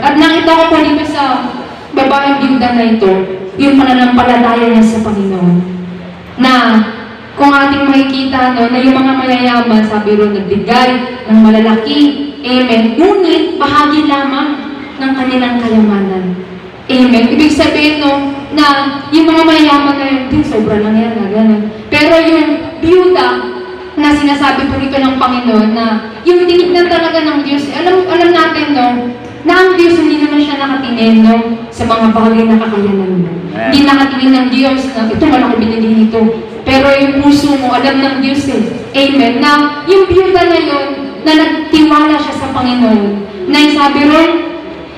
At nakita ko po dito sa babaeng byuda na ito, yung pananampalataya niya sa Panginoon. Na kung ating makikita na yung mga mayayaman, sabi ro, nagbigay ng malalaki, amen, ngunit bahagi lamang ng kanilang kayamanan. Amen. Ibig sabihin na yung mga mayayaman na yun, sobra lang yan, gano'n. Pero yung byuda, na sinasabi po rito ng Panginoon na yung tinignan talaga ng Diyos, alam natin na ang Diyos hindi naman siya nakatingin sa mga bagay na kakayanan mo. Hindi nakatingin ng Diyos na ito malaki binili nito. Pero yung puso mo, alam ng Diyos Amen. Na yung byuda na yun, na nagtiwala siya sa Panginoon, na sabi ron,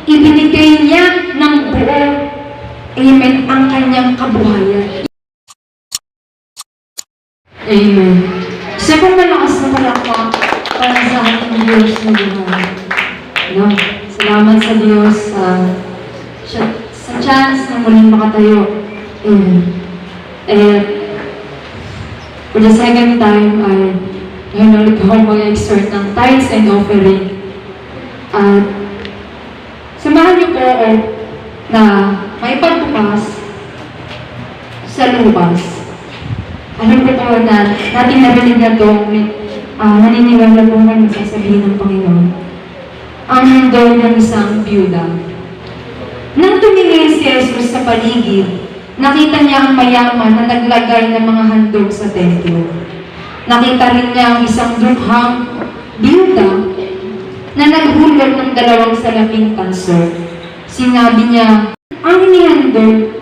ibinigay niya ng buo, amen, ang kanyang kabuhayan. Amen. Isa pong malakas na palakpak para sa ating Diyos na buhay. No? Salamat sa Diyos sa chance na muling makatayo. Amen. For the second time, ngayon ulit ako mag-exhort ng tithes and offering. At samahan niyo po ako na may pagbukas sa lubas. Alam ko po na natin narinig na ito, naniniwala po man sasabihin ng Panginoon. Ang handog ng isang byuda. Nang tumingin si Jesus sa paligid, nakita niya ang mayaman na naglagay ng mga handog sa templo. Nakita rin niya ang isang dukhang byuda na naghulog ng 2 salaping tanso. Sinabi niya, ang inihandog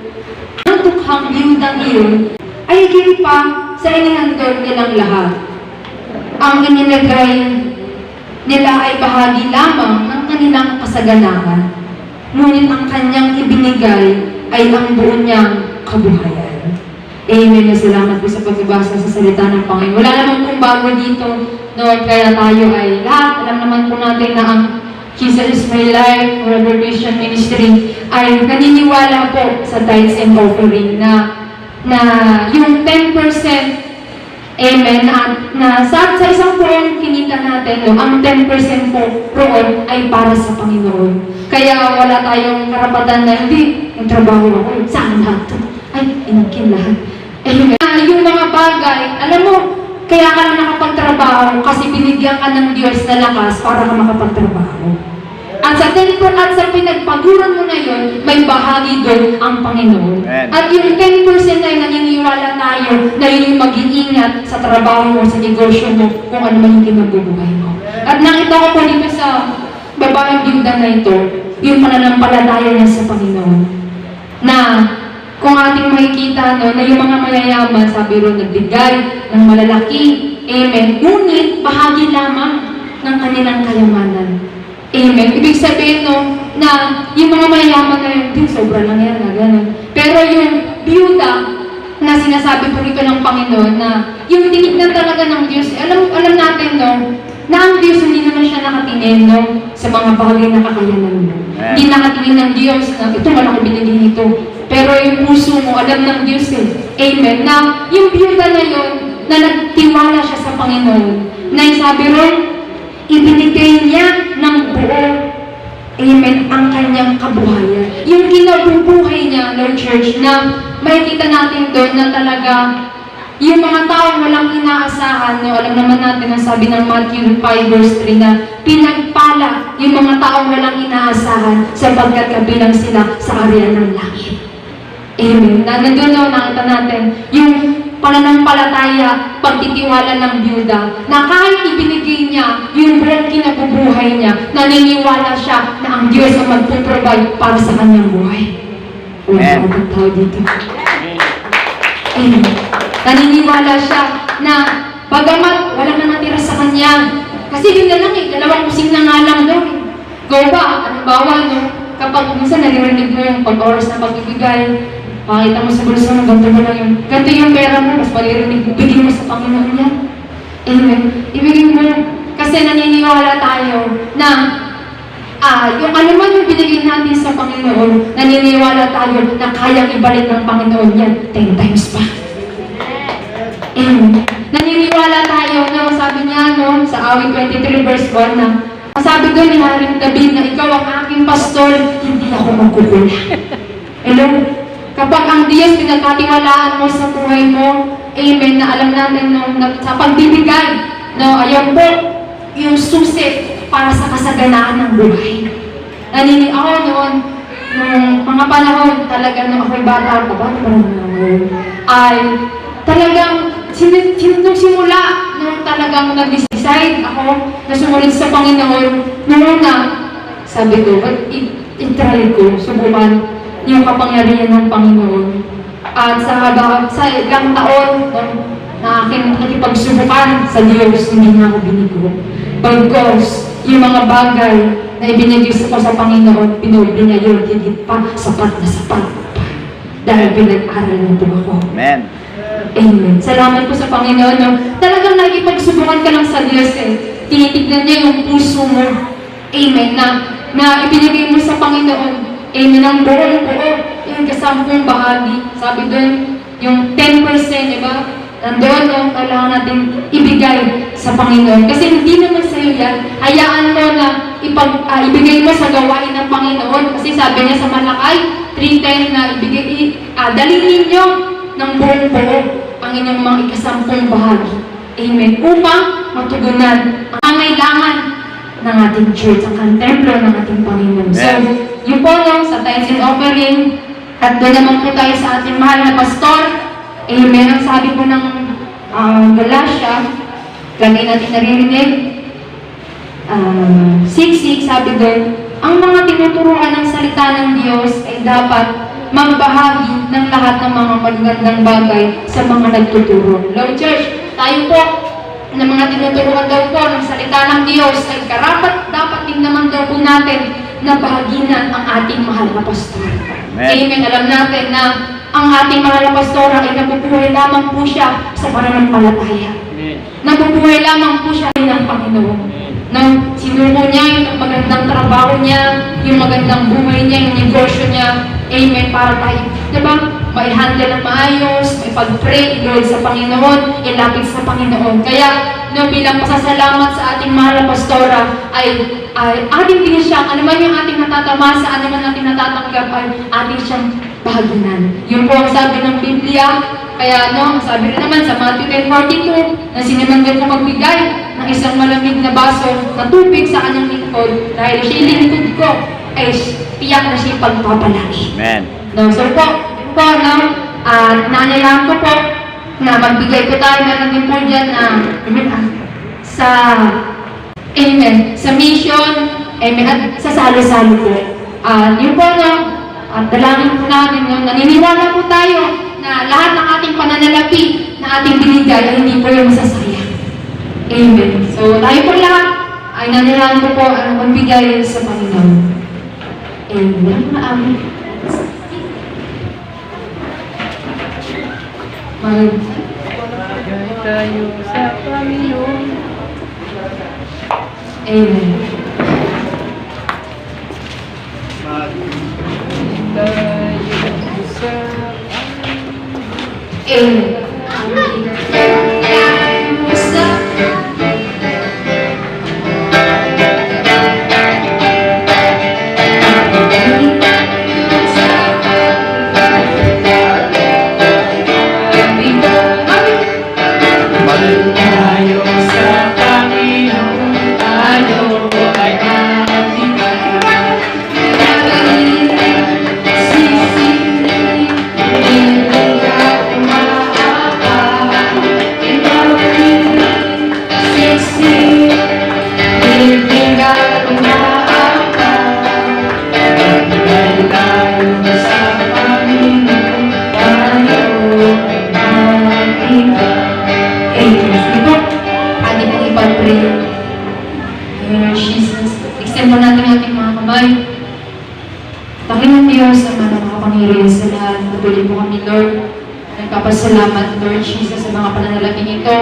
ng dukhang byudang iyon ay higit pa sa inihandog nilang lahat. Ang inilagay nila ay bahagi lamang ng kanilang kasaganahan. Ngunit ang kanyang ibinigay ay ang buo niyang kabuhayan. Amen. Salamat po sa pagbabasa sa salita ng Panginoon. Wala naman pong bago dito, kaya tayo ay lahat. Alam naman po natin na ang Jesus is my life, Forever Christian Ministry, ay naniniwala po sa tithes and offering na yung 10%, amen, na sa isang buwan kinita natin, ang 10% po roon ay para sa Panginoon. Kaya wala tayong karapatan na hindi, nagtrabaho ako, saan lahat to? Ay, inagkin lahat. Amen. Yung mga bagay, alam mo, kaya ka lang nakapagtrabaho kasi binigyan ka ng Diyos na lakas para ka makapagtrabaho. At sa 10% at sa pinagpaguran mo na yun, may bahagi doon ang Panginoon. Amen. At yung 10% ay naniniwala tayo na yun yung mag-iingat sa trabaho mo, sa negosyo mo, kung ano man yung kinagbubuhay mo. At nakita ko po dito sa babaeng byuda na ito, yung pananampalataya niya sa Panginoon. Na kung ating makikita na yung mga mayayaman, sabi ro, nagbigay ng malalaki, amen, ngunit bahagi lamang ng kanilang kayamanan. Amen. Ibig sabihin na yung mga mayayaman na yun, sobra lang yan, gano'n. Pero yung byuda, na sinasabi po rito ng Panginoon, na yung tinignan talaga ng Diyos, alam natin na ang Diyos hindi naman siya nakatingin sa mga bagay na kakayanan mo. Hindi nakatingin ng Diyos na ito malaki binili nito. Pero yung puso mo, alam ng Diyos Amen. Na yung byuda na yun, na nagtiwala siya sa Panginoon, na sabi ron, ibinigay niya ng buo, amen, ang kanyang kabuhayan. Yung kinabubuhay niya, Lord Church, na makikita natin doon na talaga yung mga taong walang inaasahan, alam naman natin ang sabi ng Matthew 5 verse 3 na pinagpala yung mga taong walang inaasahan sapagkat kabilang sila sa area ng langit. Amen. Nandun nakita natin yung pananampalataya, pagtitiwala ng byuda, na kahit ibinigay niya yung buong kinabubuhay niya, naniniwala siya na ang Diyos ang magpuprovide para sa kanyang buhay. Amen. Ang tao dito. Amen. Naniniwala siya na bagamat wala na natira sa kanya, kasi yun na lang 2 kusing na nga lang daw. Gawa, halimbawa, kapag minsan naririnig mo yung pag-oras na pagbibigay, pakita mo sa bulsa mo, ganito mo lang ganito yung pera mo, mas malirinig, ibigin mo sa Panginoon yan. Amen. Ibigin mo, kasi naniniwala tayo na yung ano man yung binigay natin sa Panginoon, naniniwala tayo na kayang ibalik ng Panginoon yan 10 times pa. Amen. Naniniwala tayo, sabi niya sa awit 23 verse 1 na Sabi doon ni Haring David na ikaw ang aking pastor, hindi ako magkukulang. Hello? Kapag ang Diyos pinagkatiwalaan mo sa buhay mo, amen, na alam natin no, na, sa pagbibigay, no, ayun po, yung susi para sa kasaganaan ng buhay. Ako noon, nung mga panahon talaga nung ako'y bata, ay talagang nung simula, nung talagang nag-decide ako na sumunod sa Panginoon, noon na, sabi ko, i-try ko, subukan yung kapangyarihan ng Panginoon. At sa ilang taon na aking nakipagsubukan sa Diyos, hindi na ako binigo. Bagkos, yung mga bagay na ibinigay ko sa Panginoon, pinuli niya yun, higit pa, sapat na sapat pa. Dahil pinag-aral mo po ako. Amen. Amen. Salamat po sa Panginoon. No? Talagang nakipagsubukan ka lang sa Diyos eh. Tinitignan niya yung puso mo. Amen. Na ibinigay mo sa Panginoon. Amen. Ang buo-buo. Yung kasampung bahagi. Sabi doon, yung 10%, diba? Nandoon, no? Kailangan natin ibigay sa Panginoon. Kasi hindi naman sa'yo yan. Hayaan mo na ibigay mo sa gawain ng Panginoon. Kasi sabi niya sa Malakay, 3:10 na ibigay, dalhin ninyo ng buong buo ang inyong mga ikasampung bahagi. Amen. Upang matugunan ang kailangan ng ating church, ang templo ng ating Panginoon. So, yun po no, sa tithes and offering, at doon naman po tayo sa ating mahal na pastor. Amen. Ang sabi po ng Galatia, lagi natin naririnig, 6:6, sabi doon, ang mga tinuturuan ng salita ng Diyos ay dapat magbahagi ng lahat ng mga magagandang bagay sa mga nagtuturo. Lord Church, tayo po na mga tinuturuan daw po ng salita ng Diyos ay karapat dapat din naman daw po natin na bahaginan ang ating mahal na pastor. Amen. Alam natin na ang ating mahal na pastora ay nabubuhay lamang po siya sa pananampalataya. Nabubuhay lamang po siya ng Panginoon. Nang sinuko niya yung magandang trabaho niya, yung magandang buhay niya, yung negosyo niya, amen, para tayo, diba? May handle ng maayos, may pag-pray, Lord sa Panginoon, ilapit sa Panginoon. Kaya, no, bilang pasasalamat sa ating mahal na pastora, ay ating din siyang, ano man yung ating natatamasa, ano man ating natatanggap, ay ating siyang bahaginan. Yun po ang sabi ng Biblia. Kaya no, sabi rin naman sa Matthew 10:42 na sinimandal ko magbigay ng isang malamig na baso na tubig sa kanyang lingkod dahil siya'y lingkod ko ay tiyak na siya'y pagpapalaki. Amen. No, so po, no, nanayaan ko po na magbigay po tayo na din po dyan sa amen, sa mission, amen, at sa salo-salo po. Yun po, no, at dalangin po natin, no, naniniwala po tayo na lahat ng ating pananalapi na ating binigay ay hindi po yung masasayang. Amen. So, tayo po lahat ay naniniwala po ang magbigay sa Panginoon. Amen. Magbigay tayo sa Panginoon. Amen. Magbigay tayo sa Amen. Extend mo natin ang ating mga kamay. Panginoon Diyos, Ama ng makapangyarihan sa lahat. Patuloy po kami, Lord. Nagpapasalamat, Lord Jesus, sa mga pananalangin ito.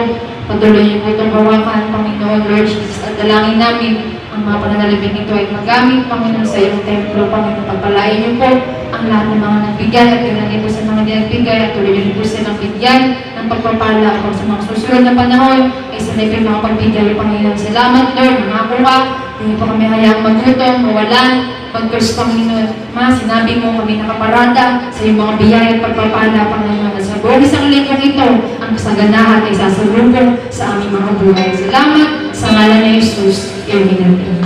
Patuloy niyo po itong hawakan, Panginoon, Lord Jesus. At dalangin namin ang mga pananalangin ito ay magamit, Panginoon, sa iyong templo. Panginoon, pagpalain niyo po ang lahat ng mga nagbigay at pinagay po sa mga nagbigay at tuloy niyo po silang bigyan ng pagpapala sa mga susunod na panahon ay sa mga pagbigay, Panginoon. Salamat, Lord, mga kuha. Hindi po kami hayaang magutom, mawalan, mag-curse Panginoon. Ma, sinabi mo kami nakaparada sa iyong mga biyaya at pagpapala, Panginoon. At sa buong isang linggong ito, ang kasaganahan ay sasalubong sa aming mga buhay. Salamat sa ngalan ni Jesus. Amen.